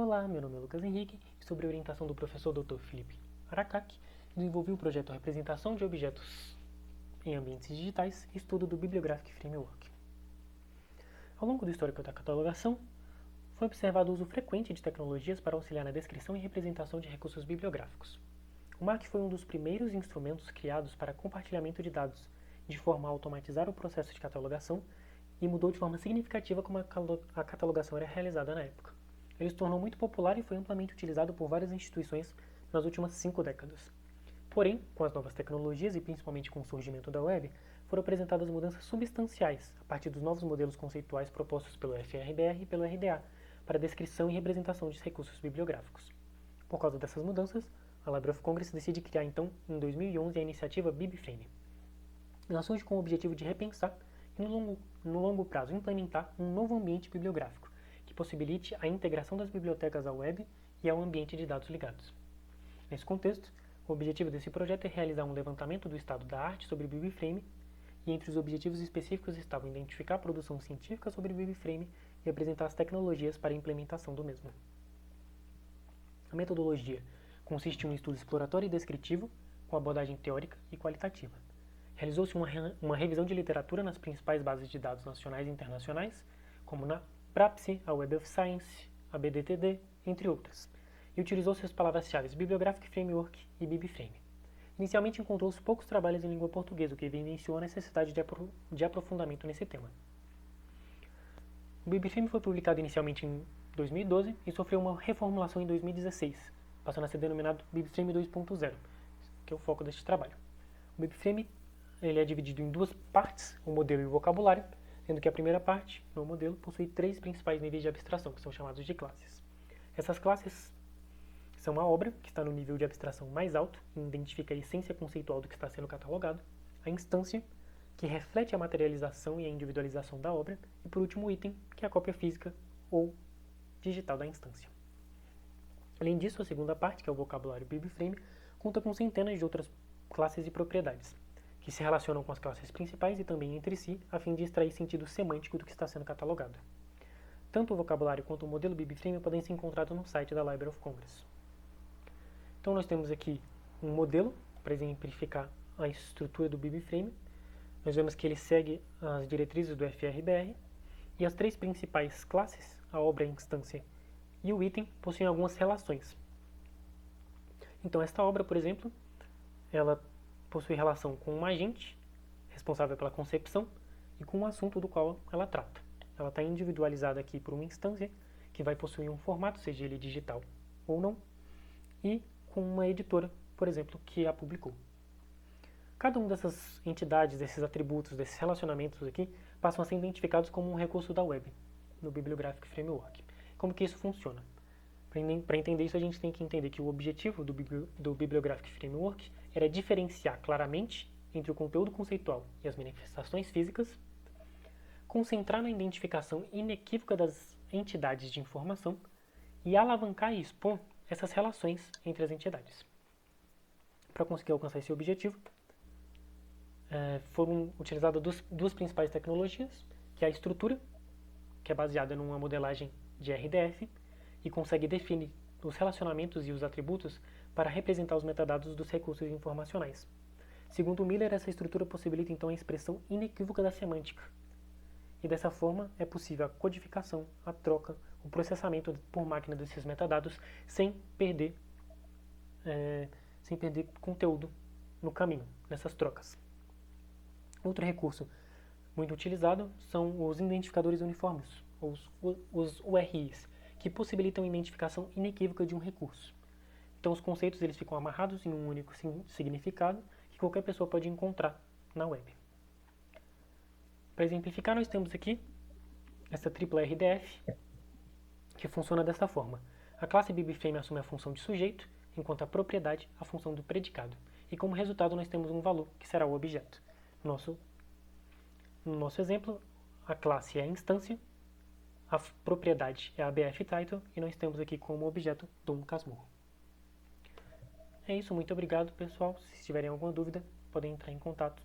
Olá, meu nome é Lucas Henrique e sob a orientação do professor Dr. Felipe Aracaki, desenvolvi o projeto Representação de Objetos em Ambientes Digitais e estudo do Bibliographic Framework. Ao longo do histórico da catalogação, foi observado o uso frequente de tecnologias para auxiliar na descrição e representação de recursos bibliográficos. O MARC foi um dos primeiros instrumentos criados para compartilhamento de dados, de forma a automatizar o processo de catalogação e mudou de forma significativa como a catalogação era realizada na época. Ele se tornou muito popular e foi amplamente utilizado por várias instituições nas últimas 5 décadas. Porém, com as novas tecnologias e principalmente com o surgimento da web, foram apresentadas mudanças substanciais a partir dos novos modelos conceituais propostos pelo FRBR e pelo RDA para descrição e representação de recursos bibliográficos. Por causa dessas mudanças, a Library of Congress decide criar então, em 2011, a iniciativa BibFrame. Ela surge com o objetivo de repensar e, no longo prazo, implementar um novo ambiente bibliográfico, que possibilite a integração das bibliotecas à web e ao ambiente de dados ligados. Nesse contexto, o objetivo desse projeto é realizar um levantamento do estado da arte sobre BibFrame, e entre os objetivos específicos estavam identificar a produção científica sobre BibFrame e apresentar as tecnologias para a implementação do mesmo. A metodologia consiste em um estudo exploratório e descritivo, com abordagem teórica e qualitativa. Realizou-se uma revisão de literatura nas principais bases de dados nacionais e internacionais, como na Prapse, a Web of Science, a BDTD, entre outras, e utilizou-se as palavras-chave Bibliographic Framework e BibFrame. Inicialmente encontrou-se poucos trabalhos em língua portuguesa, o que evidenciou a necessidade de aprofundamento nesse tema. O BibFrame foi publicado inicialmente em 2012 e sofreu uma reformulação em 2016, passando a ser denominado BibFrame 2.0, que é o foco deste trabalho. O BibFrame ele é dividido em duas partes, o modelo e o vocabulário, sendo que a primeira parte, o modelo, possui 3 principais níveis de abstração, que são chamados de classes. Essas classes são a obra, que está no nível de abstração mais alto e identifica a essência conceitual do que está sendo catalogado, a instância, que reflete a materialização e a individualização da obra, e por último o item, que é a cópia física ou digital da instância. Além disso, a segunda parte, que é o vocabulário BibFrame, conta com centenas de outras classes e propriedades, que se relacionam com as classes principais e também entre si, a fim de extrair sentido semântico do que está sendo catalogado. Tanto o vocabulário quanto o modelo BibFrame podem ser encontrados no site da Library of Congress. Então nós temos aqui um modelo para exemplificar a estrutura do BibFrame. Nós vemos que ele segue as diretrizes do FRBR e as 3 principais classes, a obra, a instância e o item, possuem algumas relações. Então esta obra, por exemplo, ela possui relação com um agente, responsável pela concepção, e com o assunto do qual ela trata. Ela está individualizada aqui por uma instância, que vai possuir um formato, seja ele digital ou não, e com uma editora, por exemplo, que a publicou. Cada uma dessas entidades, desses atributos, desses relacionamentos aqui, passam a ser identificados como um recurso da web, no Bibliographic Framework. Como que isso funciona? Para entender isso, a gente tem que entender que o objetivo do Bibliographic Framework era diferenciar claramente entre o conteúdo conceitual e as manifestações físicas, concentrar na identificação inequívoca das entidades de informação e alavancar e expor essas relações entre as entidades. Para conseguir alcançar esse objetivo, foram utilizadas duas principais tecnologias, que é a estrutura, que é baseada numa modelagem de RDF, e consegue definir os relacionamentos e os atributos para representar os metadados dos recursos informacionais. Segundo Miller, essa estrutura possibilita então a expressão inequívoca da semântica. E dessa forma é possível a codificação, a troca, o processamento por máquina desses metadados sem perder conteúdo no caminho, nessas trocas. Outro recurso muito utilizado são os identificadores uniformes, os URIs, que possibilitam a identificação inequívoca de um recurso. Então os conceitos eles ficam amarrados em um único significado que qualquer pessoa pode encontrar na web. Para exemplificar, nós temos aqui essa tripla RDF, que funciona desta forma. A classe BibFrame assume a função de sujeito, enquanto a propriedade a função do predicado. E como resultado nós temos um valor, que será o objeto. No nosso exemplo, a classe é a instância, a propriedade é a BF Title e nós temos aqui como objeto Dom Casmurro. É isso, muito obrigado pessoal. Se tiverem alguma dúvida, podem entrar em contato.